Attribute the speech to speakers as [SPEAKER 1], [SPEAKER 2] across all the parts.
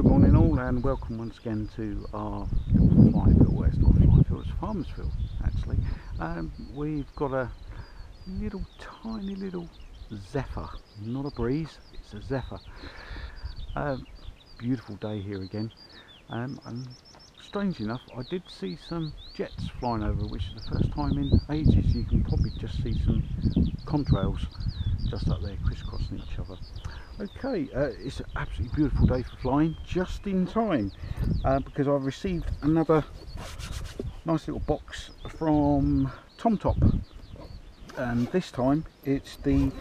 [SPEAKER 1] morning all, and welcome once again to our little flying field. Well, it's not a flying field, it's a farmer's field actually. We've got a little tiny little zephyr, not a breeze, it's a zephyr. Beautiful day here again, and strange enough I did see some jets flying over, which is the first time in ages. You can probably just see some contrails just up there crisscrossing each other. Okay, it's an absolutely beautiful day for flying, just in time because I've received another nice little box from TomTop, and this time it's the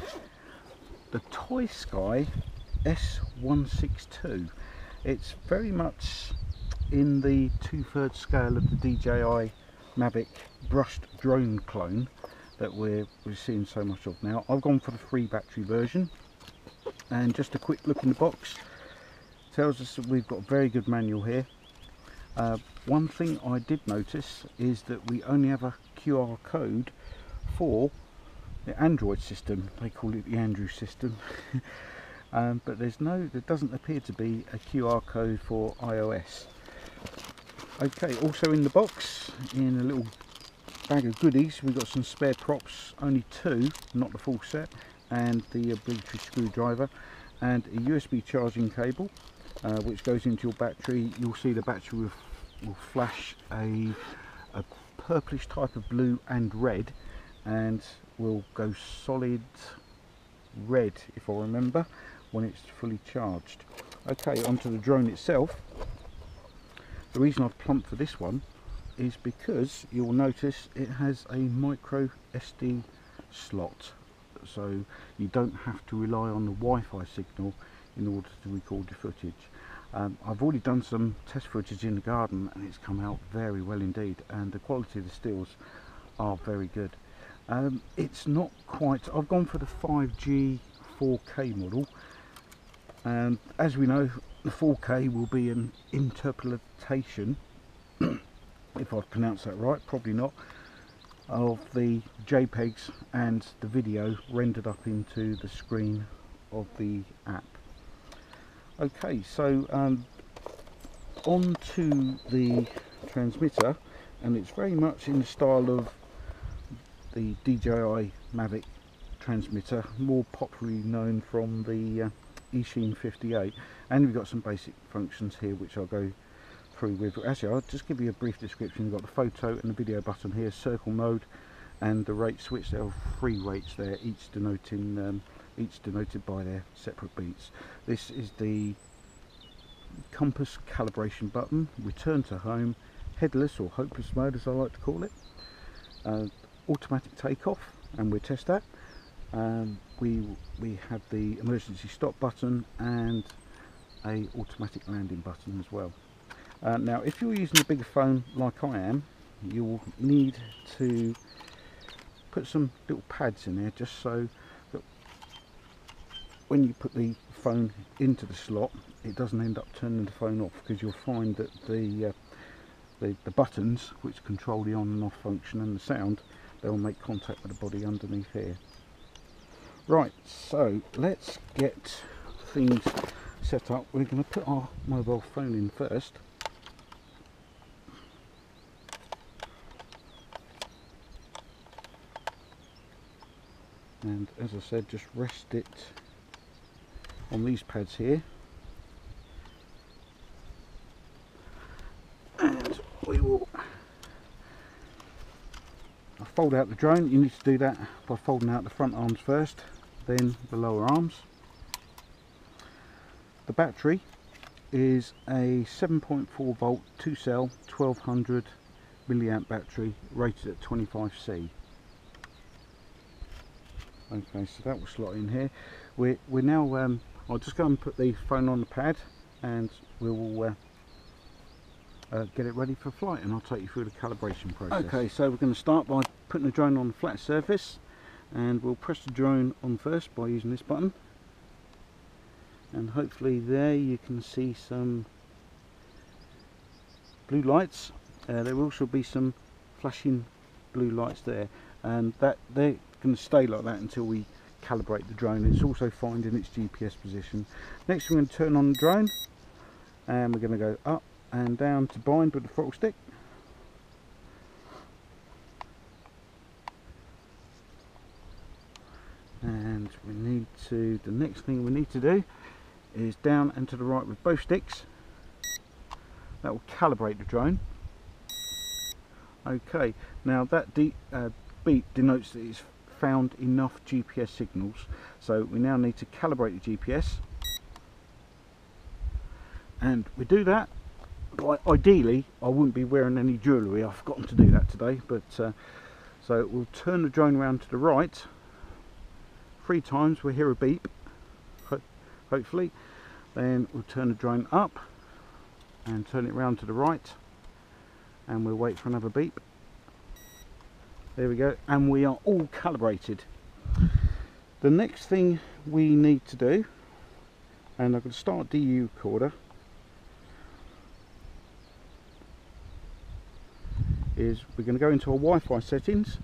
[SPEAKER 1] Toysky S162. It's very much in the 2/3 scale of the DJI Mavic brushed drone clone that we're seeing so much of now. I've gone for the free battery version, and just a quick look in the box tells us that we've got a very good manual here. One thing I did notice is that we only have a QR code for the Android system. They call it the Andrew system. But there doesn't appear to be a QR code for iOS. Okay, also in the box, in a little bag of goodies, we've got some spare props, only 2, not the full set, and the obligatory screwdriver, and a USB charging cable which goes into your battery. You'll see the battery will flash a purplish type of blue and red, and will go solid red, if I remember, when it's fully charged. Okay, onto the drone itself. The reason I've plumped for this one is because you'll notice it has a micro SD slot, so you don't have to rely on the Wi-Fi signal in order to record your footage. I've already done some test footage in the garden, and it's come out very well indeed, and the quality of the stills are very good. It's not quite, I've gone for the 5G 4K model, and as we know, the 4K will be an interpolation if I've pronounced that right, probably not, of the JPEGs and the video rendered up into the screen of the app. Okay, so on to the transmitter, and it's very much in the style of the DJI Mavic transmitter, more popularly known from the eSheen 58, and we've got some basic functions here which I'll go through with. Actually, I'll just give you a brief description. You've got the photo and the video button here, circle mode, and the rate switch. There are 3 rates there, each denoted by their separate beats. This is the compass calibration button, return to home, headless or hopeless mode as I like to call it, automatic takeoff, and we'll test that. We have the emergency stop button and a automatic landing button as well. Now if you're using a bigger phone like I am, you'll need to put some little pads in there, just so that when you put the phone into the slot, it doesn't end up turning the phone off, because you'll find that the buttons which control the on and off function and the sound, they'll make contact with the body underneath here. Right, so let's get things set up. We're going to put our mobile phone in first. And as I said, just rest it on these pads here, and we will fold out the drone. You need to do that by folding out the front arms first, then the lower arms. The battery is a 7.4 volt 2-cell 1200 milliamp battery rated at 25C. Okay, so that will slot in here. We're now I'll just go and put the phone on the pad, and we will get it ready for flight, and I'll take you through the calibration process. Okay, so we're going to start by putting the drone on a flat surface, and we'll press the drone on first by using this button, and hopefully there you can see some blue lights. There will also be some flashing blue lights there, and that they're going to stay like that until we calibrate the drone. It's also finding its GPS position. Next we're going to turn on the drone, and we're going to go up and down to bind with the throttle stick. And we need to, the next thing we need to do is down and to the right with both sticks. That will calibrate the drone. Okay, now that beep denotes that it's found enough GPS signals, so we now need to calibrate the GPS, and we do that by, ideally I wouldn't be wearing any jewellery, I've forgotten to do that today, but so we'll turn the drone around to the right 3 times, we'll hear a beep hopefully, then we'll turn the drone up and turn it round to the right, and we'll wait for another beep. There we go, and we are all calibrated. The next thing we need to do, and I'm going to start DU recorder, is we're going to go into our Wi-Fi settings.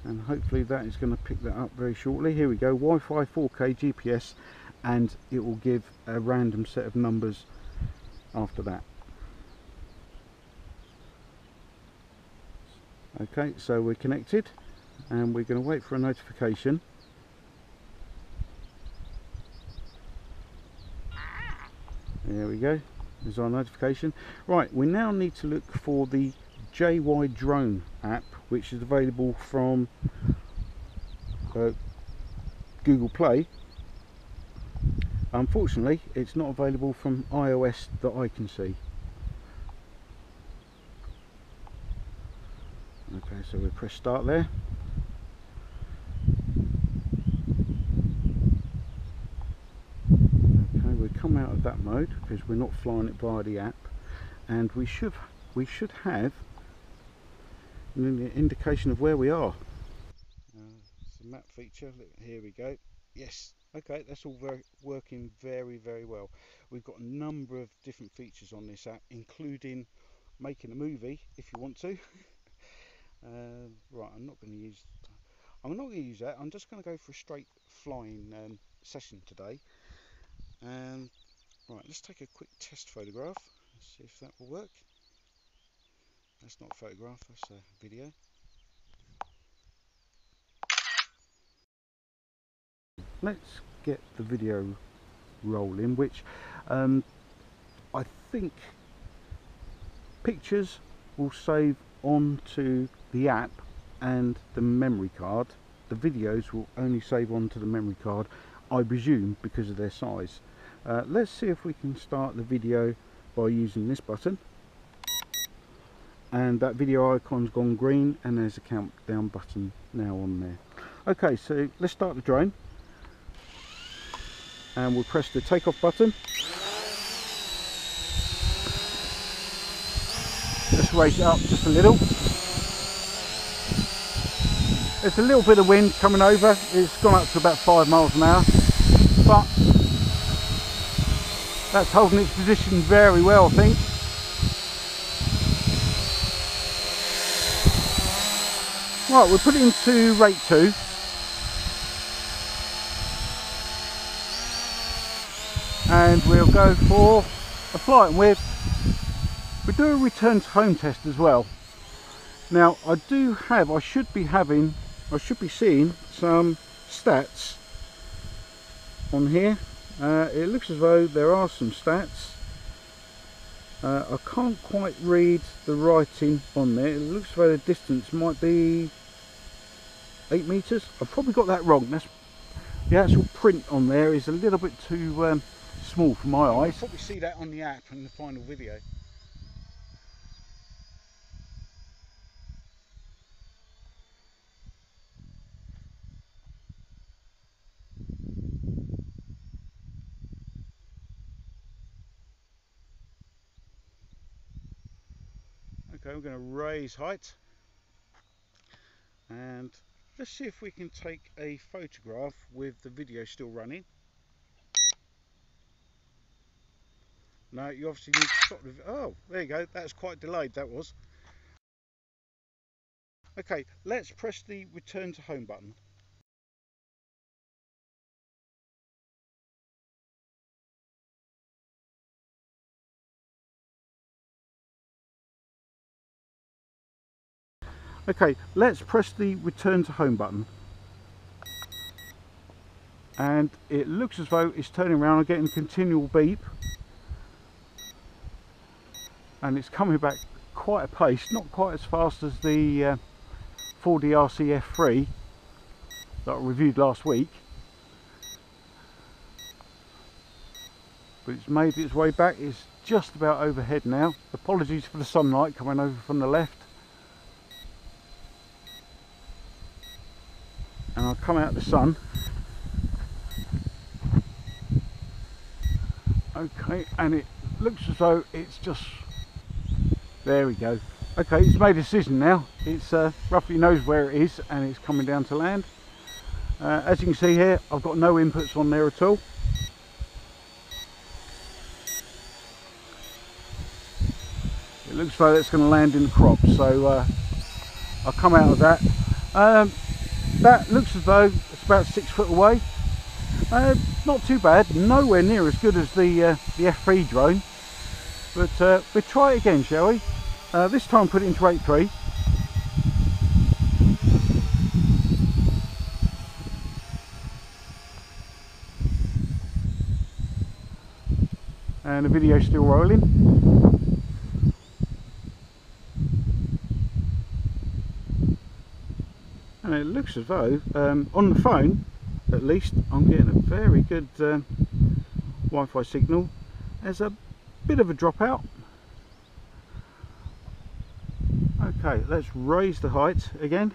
[SPEAKER 1] And hopefully that is going to pick that up very shortly. Here we go, Wi-Fi, 4K, GPS, and it will give a random set of numbers after that. Okay, so we're connected and we're going to wait for a notification. There we go, there's our notification. Right, we now need to look for the JY Drone app, which is available from Google Play. Unfortunately, it's not available from iOS that I can see. Okay, so we press start there. Okay, we come out of that mode because we're not flying it via the app, and we should have an indication of where we are. It's a map feature. Look, here we go. Yes. Okay, that's all working very well. We've got a number of different features on this app, including making a movie if you want to. Right, I'm not going to use that. I'm just going to go for a straight flying session today. Right, let's take a quick test photograph. Let's see if that will work. That's not a photograph, that's a video. Let's get the video rolling, which I think pictures will save onto the app and the memory card. The videos will only save onto the memory card, I presume, because of their size. Let's see if we can start the video by using this button, and that video icon's gone green and there's a countdown button now on there. Okay, so let's start the drone, and we'll press the takeoff button. Let's raise it up just a little. There's a little bit of wind coming over. It's gone up to about 5 miles an hour, but that's holding its position very well, I think. Right, we'll put it into rate 2. And we'll go for a flight, and we'll do a return to home test as well. Now I should be seeing some stats on here. It looks as though there are some stats. I can't quite read the writing on there. It looks as though the distance might be 8 meters. I've probably got that wrong. The actual print on there is a little bit too small for my eyes. You'll probably see that on the app and the final video. Okay, we're going to raise height, and let's see if we can take a photograph with the video still running. No, you obviously need to stop the... Oh, there you go, that's quite delayed, that was. Okay, let's press the return to home button. Okay, let's press the return to home button. And it looks as though it's turning around. I'm getting a continual beep. And it's coming back quite a pace, not quite as fast as the 4D RC F3 that I reviewed last week. But it's made its way back. It's just about overhead now. Apologies for the sunlight coming over from the left. And I'll come out of the sun. Okay, and it looks as though it's just, there we go. Okay, it's made a decision now. It's roughly knows where it is and it's coming down to land. As you can see here, I've got no inputs on there at all. It looks as though it's going to land in the crop, so I'll come out of that. That looks as though it's about 6 foot away. Not too bad, nowhere near as good as the F3 drone, but we'll try it again, shall we? This time put it into rate 3. And the video's still rolling. And it looks as though, on the phone at least, I'm getting a very good Wi-Fi signal. There's a bit of a dropout. Okay, let's raise the height again.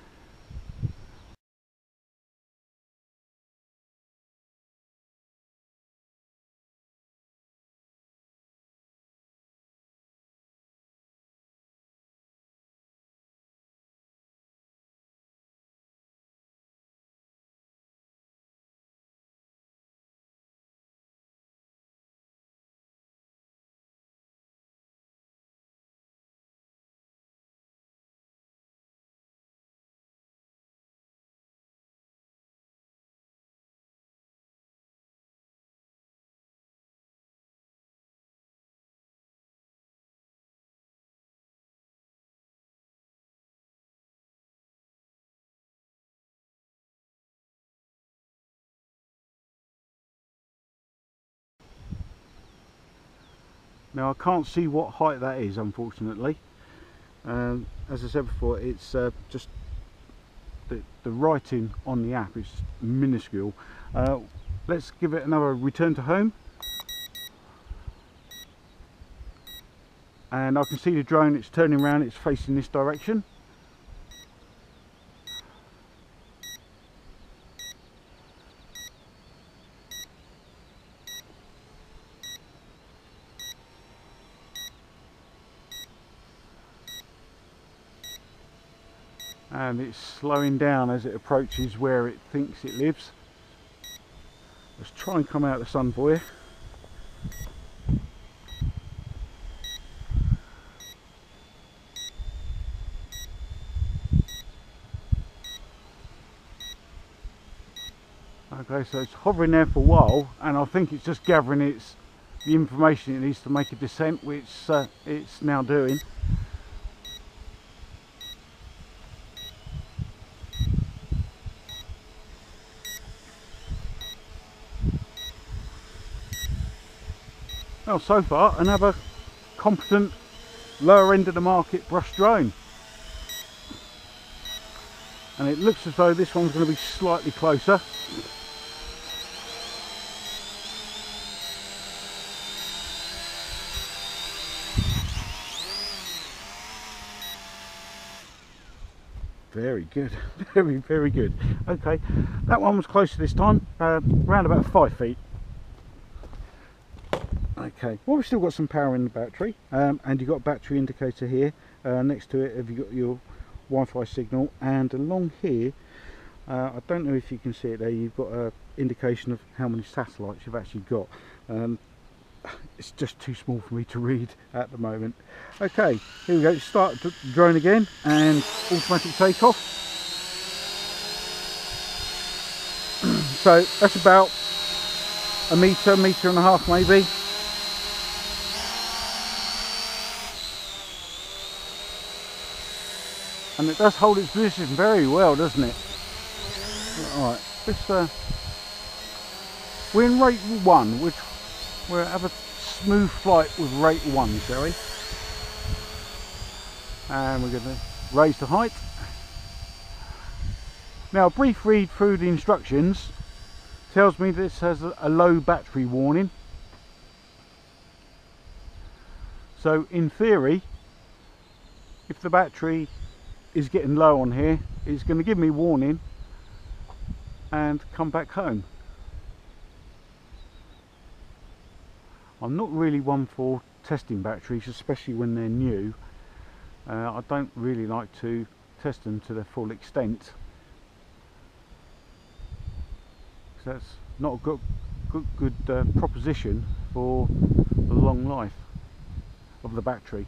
[SPEAKER 1] Now I can't see what height that is, unfortunately. As I said before, it's just the writing on the app is minuscule. Let's give it another return to home. And I can see the drone, it's turning around, it's facing this direction. And it's slowing down as it approaches where it thinks it lives. Let's try and come out of the sun for you. Okay, so it's hovering there for a while, and I think it's just gathering the information it needs to make a descent, which it's now doing. Well, so far another competent lower end of the market brush drone, and it looks as though this one's going to be slightly closer. Very good, very good. Okay, that one was closer this time, around about 5 feet. Okay, well, we've still got some power in the battery, and you've got a battery indicator here. Next to it, have you got your Wi-Fi signal, and along here, I don't know if you can see it there, you've got an indication of how many satellites you've actually got. it's just too small for me to read at the moment. Okay, here we go. Start the drone again and automatic takeoff. So that's about a metre and a half maybe. And it does hold its position very well, doesn't it? Alright, we're in rate 1, which we'll have a smooth flight with rate 1, shall we? And we're going to raise the height. Now, a brief read through the instructions tells me this has a low battery warning. So in theory, if the battery is getting low on here, it's going to give me warning and come back home. I'm not really one for testing batteries, especially when they're new. I don't really like to test them to their full extent. So that's not a good proposition for the long life of the battery.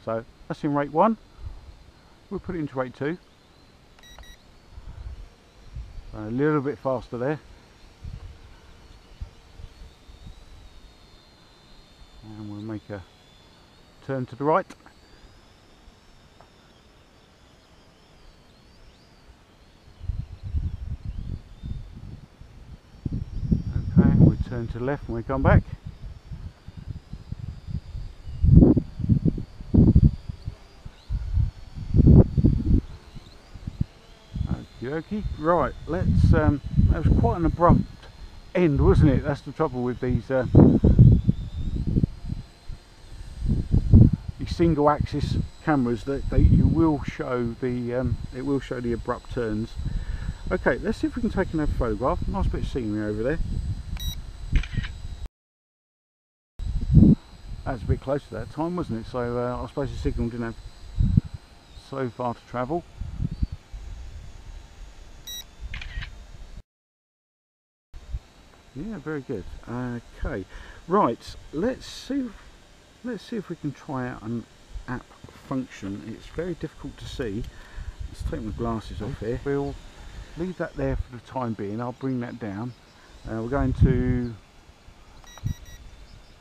[SPEAKER 1] So that's in rate 1. We'll put it into rate 2. A little bit faster there. And we'll make a turn to the right. Okay, and we turn to the left when we come back. Okie, right, let's that was quite an abrupt end, wasn't it? That's the trouble with these single axis cameras, that you will show the it will show the abrupt turns. Okay, let's see if we can take another photograph. Nice bit of scenery over there. That's a bit close to that time, wasn't it? So I suppose the signal didn't have so far to travel. Yeah, very good. Okay, right. Let's see if we can try out an app function. It's very difficult to see. Let's take my glasses off here. We'll leave that there for the time being. I'll bring that down. We're going to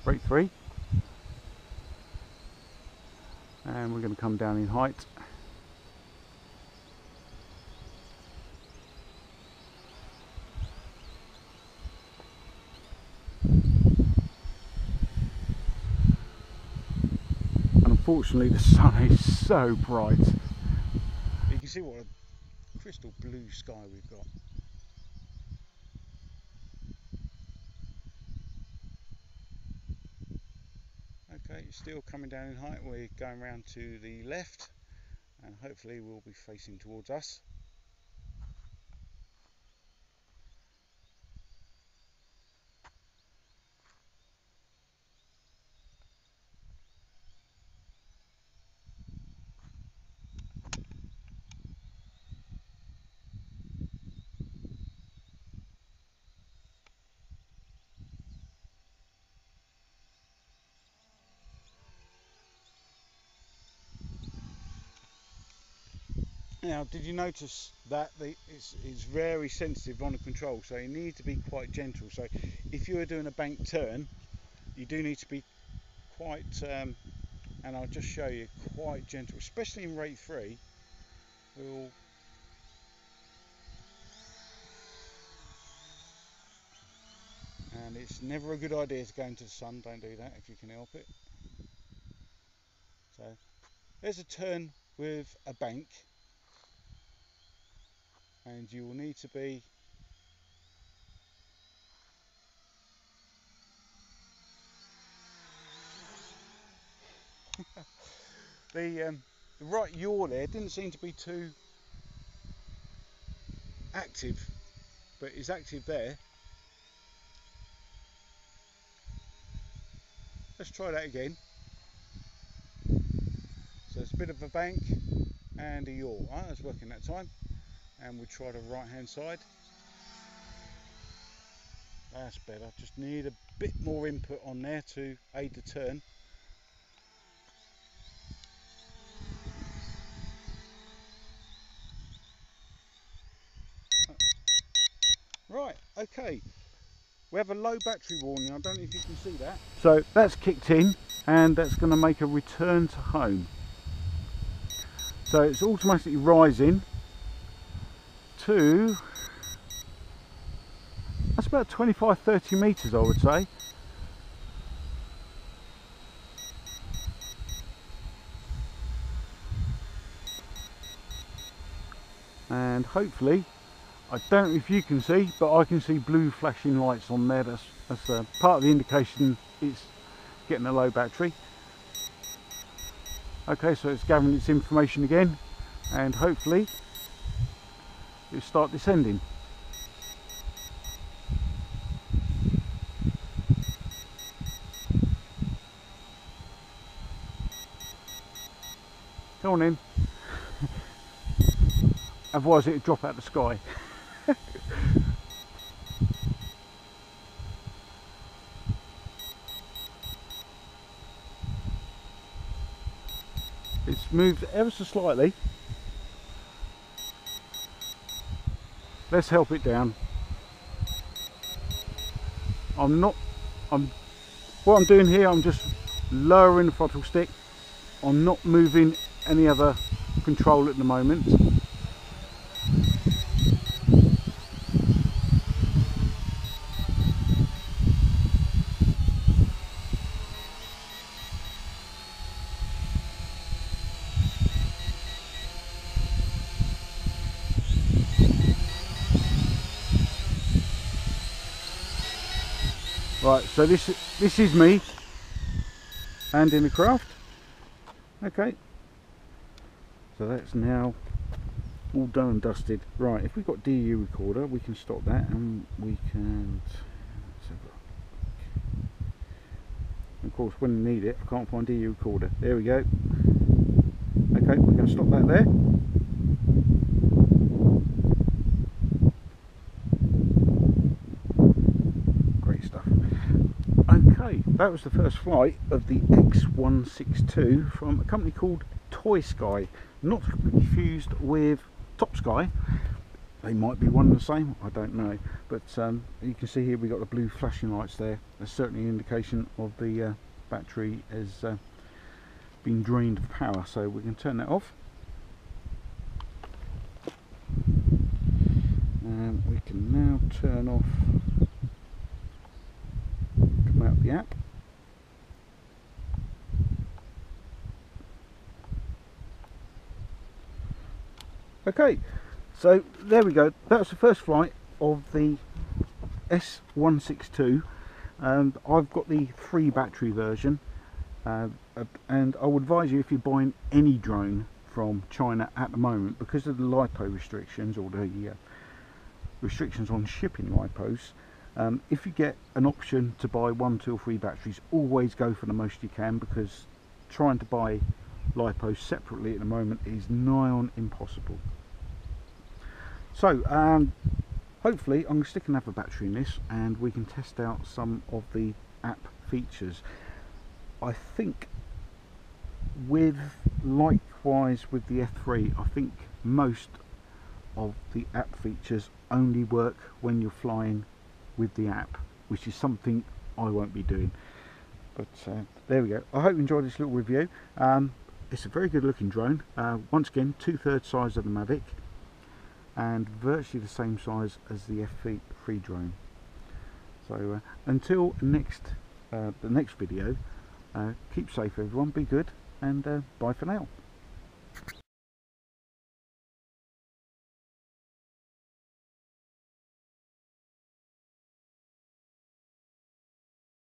[SPEAKER 1] rate 3, and we're going to come down in height. Unfortunately, the sun is so bright. You can see what a crystal blue sky we've got. Okay, still coming down in height. We're going round to the left, and hopefully we'll be facing towards us. Now, did you notice that it's very sensitive on the control, so you need to be quite gentle. So if you are doing a bank turn, you do need to be quite, and I'll just show you, quite gentle, especially in rate 3. And it's never a good idea to go into the sun. Don't do that if you can help it. So there's a turn with a bank, and you will need to be the right yaw there didn't seem to be too active, but it's active there. Let's try that again. So it's a bit of a bank and a yaw. Right, that's working that time. And we'll try the right hand side. That's better. Just need a bit more input on there to aid the turn. Right, okay. We have a low battery warning. I don't know if you can see that. So that's kicked in, and that's going to make a return to home. So it's automatically rising to, that's about 25-30 meters, I would say. And hopefully, I don't know if you can see, but I can see blue flashing lights on there. That's part of the indication it's getting a low battery. Okay, so it's gathering its information again, and hopefully it'll start descending. Come on in. Otherwise it'll drop out of the sky. It's moved ever so slightly. Let's help it down. What I'm doing here, I'm just lowering the throttle stick. I'm not moving any other control at the moment. Right, so this is me and in the craft. Okay, so that's now all done and dusted. Right, if we've got DU recorder, we can stop that, and we can, let's have a look. Of course, when we need it, I can't find DU recorder. There we go. Okay, we're going to stop that there. Okay, that was the first flight of the S162 from a company called Toysky, not to be confused with Topsky. They might be one and the same, I don't know, but you can see here we got the blue flashing lights there. That's certainly an indication of the battery has been drained of power, so we can turn that off. And we can now turn off, come out the app. Okay, so there we go. That's the first flight of the S162. I've got the 3 battery version, and I would advise you, if you're buying any drone from China at the moment, because of the LiPo restrictions, or the restrictions on shipping LiPos, if you get an option to buy 1, 2 or 3 batteries, always go for the most you can, because trying to buy LiPos separately at the moment is nigh on impossible. So hopefully I'm going to stick another battery in this and we can test out some of the app features. I think likewise with the F3, I think most of the app features only work when you're flying with the app, which is something I won't be doing. But there we go. I hope you enjoyed this little review. It's a very good looking drone. Once again, 2/3 size of the Mavic, and virtually the same size as the F3 drone. So until the next video, keep safe everyone, be good, and bye for now.